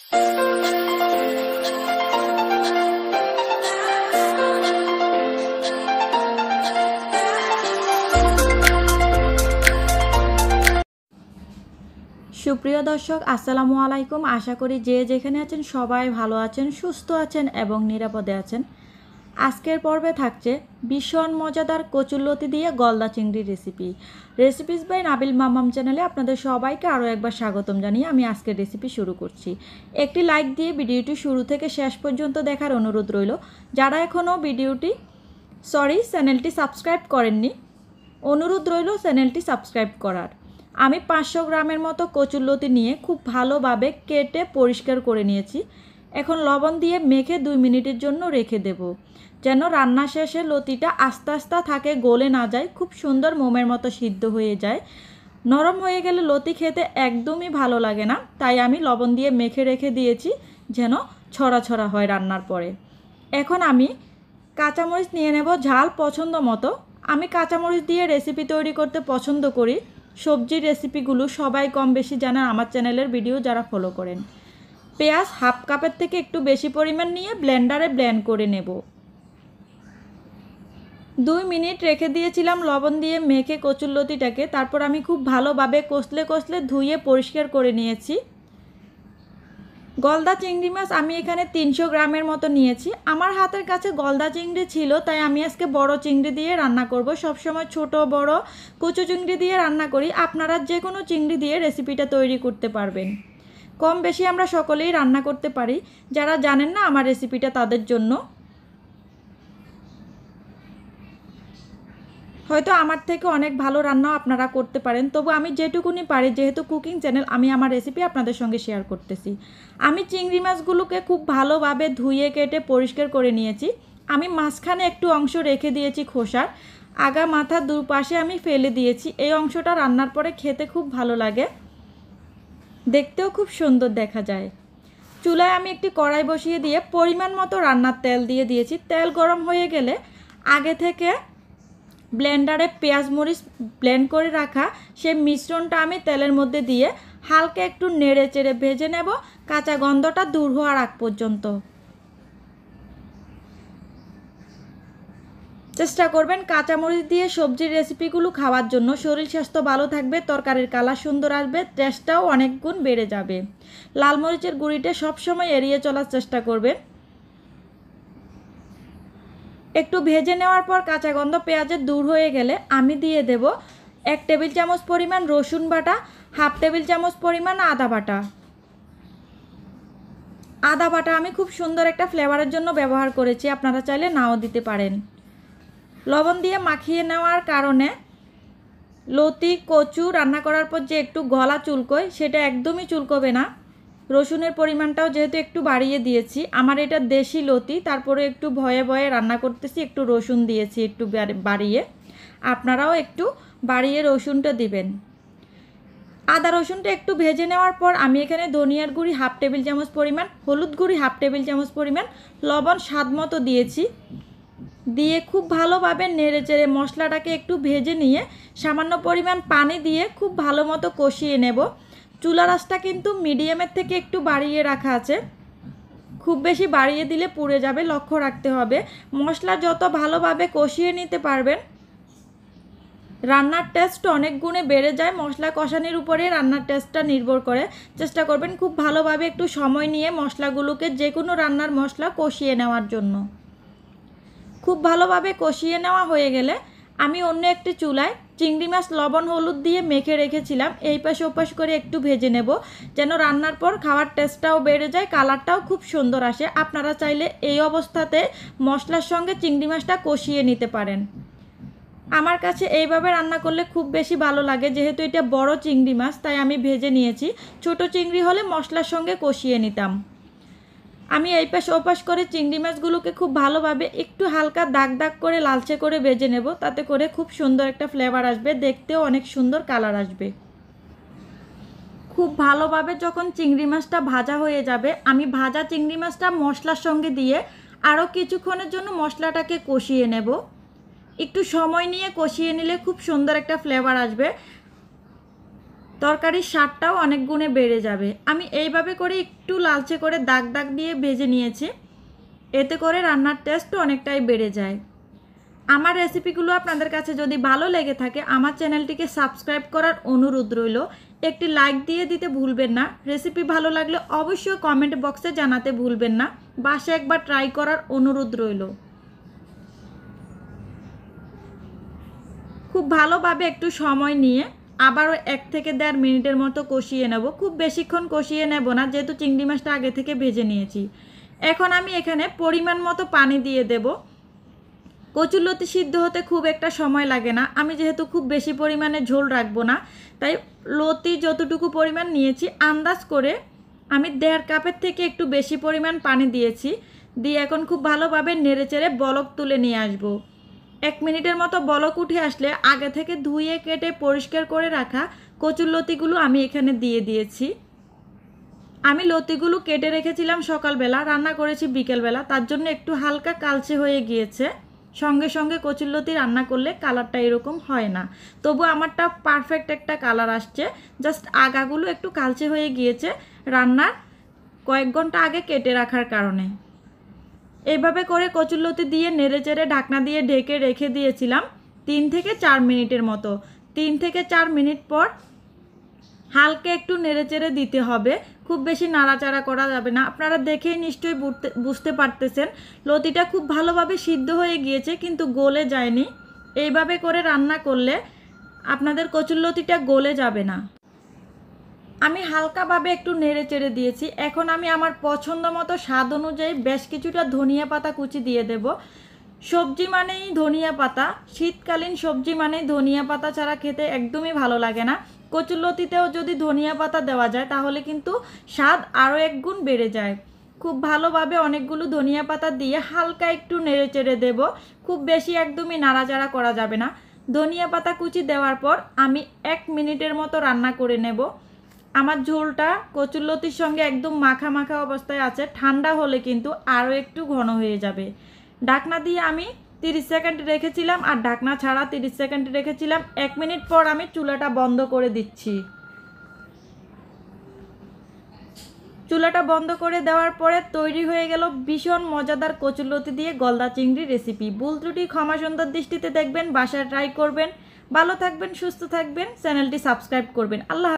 সুপ্রিয় দর্শক আসসালামু আলাইকুম। আশা করি যে যেখানে আছেন সবাই ভালো আছেন, সুস্থ আছেন এবং নিরাপদে আছেন। আজকের পর্বে থাকছে ভীষণ মজাদার কচুরলতি দিয়ে গলদা চিংড়ি রেসিপিস বাই নাবিল মামাম চ্যানেলে আপনাদের সবাইকে আরও একবার স্বাগতম জানিয়ে আমি আজকের রেসিপি শুরু করছি। একটি লাইক দিয়ে ভিডিওটি শুরু থেকে শেষ পর্যন্ত দেখার অনুরোধ রইল। যারা এখনও চ্যানেলটি সাবস্ক্রাইব করেননি, অনুরোধ রইল চ্যানেলটি সাবস্ক্রাইব করার। আমি 500 গ্রামের মতো কচুরলতি নিয়ে খুব ভালোভাবে কেটে পরিষ্কার করে নিয়েছি। এখন লবণ দিয়ে মেখে 2 মিনিটের জন্য রেখে দেব, যেন রান্না শেষে লতিটা আস্তে আস্তে থাকে, গলে না যায়, খুব সুন্দর মোমের মতো সিদ্ধ হয়ে যায়। নরম হয়ে গেলে লতি খেতে একদমই ভালো লাগে না, তাই আমি লবণ দিয়ে মেখে রেখে দিয়েছি যেন ছড়া ছড়া হয় রান্নার পরে। এখন আমি কাঁচামরিচ নিয়ে নেব ঝাল পছন্দ মতো। আমি কাঁচামরিচ দিয়ে রেসিপি তৈরি করতে পছন্দ করি। সবজির রেসিপিগুলো সবাই কম বেশি জানেন আমার চ্যানেলের ভিডিও যারা ফলো করেন। পেঁয়াজ হাফ কাপের থেকে একটু বেশি পরিমাণ নিয়ে ব্লেন্ডারে ব্লেন্ড করে নেব। 2 মিনিট রেখে দিয়েছিলাম লবণ দিয়ে মেখে কচুরলতিটাকে। তারপর আমি খুব ভালোভাবে কষলে ধুয়ে পরিষ্কার করে নিয়েছি। গলদা চিংড়ি মাছ আমি এখানে 300 গ্রামের মতো নিয়েছি। আমার হাতের কাছে গলদা চিংড়ি ছিল, তাই আমি আজকে বড় চিংড়ি দিয়ে রান্না করব। সবসময় ছোট বড় কচু চিংড়ি দিয়ে রান্না করি। আপনারা যে কোনো চিংড়ি দিয়ে রেসিপিটা তৈরি করতে পারবেন। কম বেশি আমরা সকলেই রান্না করতে পারি। যারা জানেন না আমার রেসিপিটা তাদের জন্য। হয়তো আমার থেকে অনেক ভালো রান্নাও আপনারা করতে পারেন, তবু আমি যেটুকুনি পারি, যেহেতু কুকিং চ্যানেল, আমি আমার রেসিপি আপনাদের সঙ্গে শেয়ার করতেছি। আমি চিংড়ি মাছগুলোকে খুব ভালোভাবে ধুয়ে কেটে পরিষ্কার করে নিয়েছি। আমি মাঝখানে একটু অংশ রেখে দিয়েছি খোসার, আগা মাথা দুপাশে আমি ফেলে দিয়েছি। এই অংশটা রান্নার পরে খেতে খুব ভালো লাগে, দেখতেও খুব সুন্দর দেখা যায়। চুলায় আমি একটি কড়াই বসিয়ে দিয়ে পরিমাণ মতো রান্নার তেল দিয়ে দিয়েছি। তেল গরম হয়ে গেলে আগে থেকে ব্লেন্ডারে পেঁয়াজ মরিচ ব্লেন্ড করে রাখা সেই মিশ্রণটা আমি তেলের মধ্যে দিয়ে হালকা একটু নেড়ে চেড়ে ভেজে নেব, কাঁচা গন্ধটা দূর হওয়ার আগ পর্যন্ত। চেষ্টা করবেন কাঁচামরিচ দিয়ে সবজির রেসিপিগুলো খাওয়ার জন্য। শরীর স্বাস্থ্য ভালো থাকবে, তরকারির কালার সুন্দর আসবে, টেস্টটাও অনেক গুণ বেড়ে যাবে। লাল মরিচের গুঁড়িটা সবসময় এড়িয়ে চলার চেষ্টা করবেন। একটু ভেজে নেওয়ার পর কাঁচা গন্ধ পেঁয়াজের দূর হয়ে গেলে আমি দিয়ে দেব 1 টেবিল চামচ পরিমাণ রসুন বাটা, হাফ টেবিল চামচ পরিমাণ আদা বাটা। আদা বাটা আমি খুব সুন্দর একটা ফ্লেভারের জন্য ব্যবহার করেছি, আপনারা চাইলে নাও দিতে পারেন। লবণ দিয়ে মাখিয়ে নেওয়ার কারণে লতি কচু রান্না করার পর যে একটু গলা চুলকোয়, সেটা একদমই চুলকোবে না। রসুনের পরিমাণটাও যেহেতু একটু বাড়িয়ে দিয়েছি, আমার এটা দেশি লতি, তারপরে একটু ভয়ে ভয়ে রান্না করতেছি, একটু রসুন দিয়েছি একটু বাড়িয়ে। আপনারাও একটু বাড়িয়ে রসুনটা দিবেন। আদা রসুনটা একটু ভেজে নেওয়ার পর আমি এখানে ধনিয়ার গুঁড়ি হাফ টেবিল চামচ পরিমাণ, হলুদ গুঁড়ি হাফ টেবিল চামচ পরিমাণ, লবণ স্বাদ মতো দিয়েছি। দিয়ে খুব ভালোভাবে নেড়ে চেড়ে মশলাটাকে একটু ভেজে নিয়ে সামান্য পরিমাণ পানি দিয়ে খুব ভালো মতো কষিয়ে নেব। চুলার আঁচটা কিন্তু মিডিয়ামের থেকে একটু বাড়িয়ে রাখা আছে, খুব বেশি বাড়িয়ে দিলে পুড়ে যাবে, লক্ষ্য রাখতে হবে। মশলা যত ভালোভাবে কষিয়ে নিতে পারবেন, রান্নার টেস্ট অনেক গুণে বেড়ে যায়। মশলা কষানোর উপরে রান্নার টেস্টটা নির্ভর করে। চেষ্টা করবেন খুব ভালোভাবে একটু সময় নিয়ে মশলাগুলোকে, যে কোনো রান্নার মশলা কষিয়ে নেওয়ার জন্য। খুব ভালোভাবে কষিয়ে নেওয়া হয়ে গেলে আমি অন্য একটি চুলায় চিংড়ি মাছ লবণ হলুদ দিয়ে মেখে রেখেছিলাম, এই পাশে ওপাশ করে একটু ভেজে নেব, যেন রান্নার পর খাওয়ার টেস্টটাও বেড়ে যায়, কালারটাও খুব সুন্দর আসে। আপনারা চাইলে এই অবস্থাতে মশলার সঙ্গে চিংড়ি মাছটা কষিয়ে নিতে পারেন। আমার কাছে এইভাবে রান্না করলে খুব বেশি ভালো লাগে, যেহেতু এটা বড় চিংড়ি মাছ তাই আমি ভেজে নিয়েছি। ছোট চিংড়ি হলে মশলার সঙ্গে কষিয়ে নিতাম। আমি এই পাশ ওপাশ করে চিংড়ি মাছগুলোকে খুব ভালোভাবে একটু হালকা দাগ দাগ করে লালচে করে ভেজে নেব, তাতে করে খুব সুন্দর একটা ফ্লেভার আসবে, দেখতেও অনেক সুন্দর কালার আসবে। খুব ভালোভাবে যখন চিংড়ি মাছটা ভাজা হয়ে যাবে, আমি ভাজা চিংড়ি মাছটা মশলার সঙ্গে দিয়ে আরও কিছুক্ষণের জন্য মশলাটাকে কষিয়ে নেব। একটু সময় নিয়ে কষিয়ে নিলে খুব সুন্দর একটা ফ্লেভার আসবে। তরকারির স্বাদটাও অনেক গুণে বেড়ে যাবে। আমি এইভাবে করে একটু লালচে করে দাগ দাগ দিয়ে ভেজে নিয়েছি, এতে করে রান্নার টেস্টও অনেকটাই বেড়ে যায়। আমার রেসিপিগুলো আপনাদের কাছে যদি ভালো লেগে থাকে আমার চ্যানেলটিকে সাবস্ক্রাইব করার অনুরোধ রইল। একটি লাইক দিয়ে দিতে ভুলবেন না। রেসিপি ভালো লাগলে অবশ্যই কমেন্ট বক্সে জানাতে ভুলবেন না। বাসায় একবার ট্রাই করার অনুরোধ রইল। খুব ভালোভাবে একটু সময় নিয়ে আবারও 1 থেকে 1.5 মিনিটের মতো কষিয়ে নেব। খুব বেশিক্ষণ কষিয়ে নেব না, যেহেতু চিংড়ি মাছটা আগে থেকে ভেজে নিয়েছি। এখন আমি এখানে পরিমাণ মতো পানি দিয়ে দেব। কচুরলতি সিদ্ধ হতে খুব একটা সময় লাগে না। আমি যেহেতু খুব বেশি পরিমাণে ঝোল রাখবো না, তাই লতি যতটুকু পরিমাণ নিয়েছি আন্দাজ করে আমি 1.5 কাপের থেকে একটু বেশি পরিমাণ পানি দিয়েছি। দিয়ে এখন খুব ভালোভাবে নেড়েচেড়ে বলক তুলে নিয়ে আসবো। 1 মিনিটের মতো বলক উঠে আসলে আগে থেকে ধুয়ে কেটে পরিষ্কার করে রাখা কচুরলতিগুলো আমি এখানে দিয়ে দিয়েছি। আমি লতিগুলো কেটে রেখেছিলাম সকালবেলা, রান্না করেছি বিকেলবেলা, তার জন্য একটু হালকা কালচে হয়ে গিয়েছে। সঙ্গে সঙ্গে কচুরলতি রান্না করলে কালারটা এরকম হয় না, তবু আমারটা পারফেক্ট একটা কালার আসছে। জাস্ট আগাগুলো একটু কালচে হয়ে গিয়েছে রান্নার কয়েক ঘন্টা আগে কেটে রাখার কারণে। এইভাবে করে কচুরলতি দিয়ে নেড়েচেড়ে ঢাকনা দিয়ে ঢেকে রেখে দিয়েছিলাম 3 থেকে 4 মিনিটের মতো। 3 থেকে 4 মিনিট পর হালকা একটু নেড়েচেড়ে দিতে হবে, খুব বেশি নাড়াচাড়া করা যাবে না। আপনারা দেখেই নিশ্চয়ই বুঝতে পারতেছেন লতিটা খুব ভালোভাবে সিদ্ধ হয়ে গিয়েছে কিন্তু গলে যায়নি। এইভাবে করে রান্না করলে আপনাদের কচুরলতিটা গলে যাবে না। আমি হালকাভাবে একটু নেড়েচেড়ে দিয়েছি। এখন আমি আমার পছন্দ মতো স্বাদ অনুযায়ী বেশ কিছুটা ধনিয়া পাতা কুচি দিয়ে দেব। সবজি মানেই ধনিয়া পাতা, শীতকালীন সবজি মানেই ধনিয়া পাতা ছাড়া খেতে একদমই ভালো লাগে না। কচুরলতিতেও যদি ধনিয়া পাতা দেওয়া যায় তাহলে কিন্তু স্বাদ আরও 1 গুণ বেড়ে যায়। খুব ভালোভাবে অনেকগুলো ধনিয়া পাতা দিয়ে হালকা একটু নেড়েচেড়ে দেব, খুব বেশি একদমই নাড়াচাড়া করা যাবে না। ধনিয়া পাতা কুচি দেওয়ার পর আমি 1 মিনিটের মতো রান্না করে নেব। আমার ঝোলটা কচুরলতির সঙ্গে একদম মাখা মাখা অবস্থায় আছে, ঠান্ডা হলে কিন্তু আরও একটু ঘন হয়ে যাবে। ঢাকনা দিয়ে আমি 30 সেকেন্ড রেখেছিলাম আর ঢাকনা ছাড়া 30 সেকেন্ড রেখেছিলাম। 1 মিনিট পর আমি চুলাটা বন্ধ করে দিচ্ছি। চুলাটা বন্ধ করে দেওয়ার পরে তৈরি হয়ে গেল ভীষণ মজাদার কচুরলতি দিয়ে গলদা চিংড়ি রেসিপি। ভুল ত্রুটি ক্ষমা সুন্দর দৃষ্টিতে দেখবেন, বাসায় ট্রাই করবেন। ভালো থাকবেন, সুস্থ থাকবেন, চ্যানেলটি সাবস্ক্রাইব করবেন। আল্লাহ।